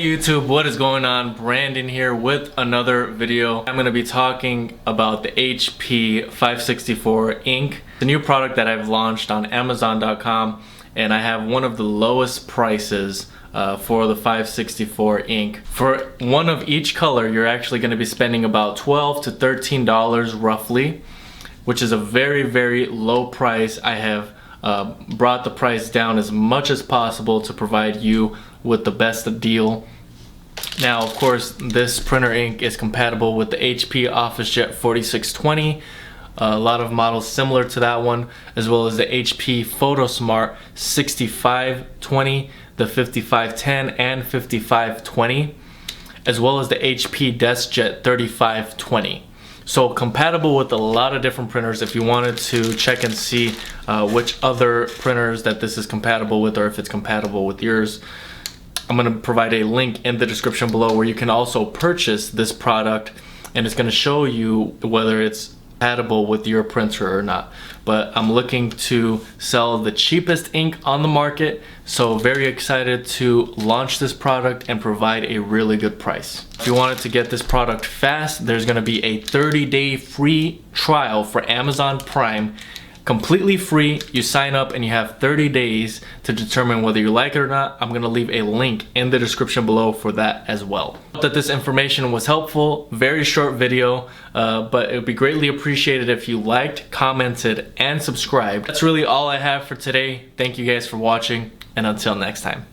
YouTube, what is going on? Brandon here with another video. I'm going to be talking about the HP 564 ink, the new product that I've launched on Amazon.com, and I have one of the lowest prices for the 564 ink. For one of each color, you're actually going to be spending about $12 to $13 roughly, which is a very low price. I have brought the price down as much as possible to provide you with the best deal. Now, of course, this printer ink is compatible with the HP Officejet 4620, a lot of models similar to that one, as well as the HP PhotoSmart 6520, the 5510 and 5520, as well as the HP DeskJet 3520. So compatible with a lot of different printers. If you wanted to check and see which other printers that this is compatible with, or if it's compatible with yours, I'm going to provide a link in the description below where you can also purchase this product, and it's going to show you whether it's compatible with your printer or not. But I'm looking to sell the cheapest ink on the market, so very excited to launch this product and provide a really good price. If you wanted to get this product fast, there's going to be a 30-day free trial for Amazon Prime, completely free. You sign up and you have 30 days to determine whether you like it or not. I'm going to leave a link in the description below for that as well. Hope that this information was helpful. Very short video, but it would be greatly appreciated if you liked, commented, and subscribed. That's really all I have for today. Thank you guys for watching, and until next time.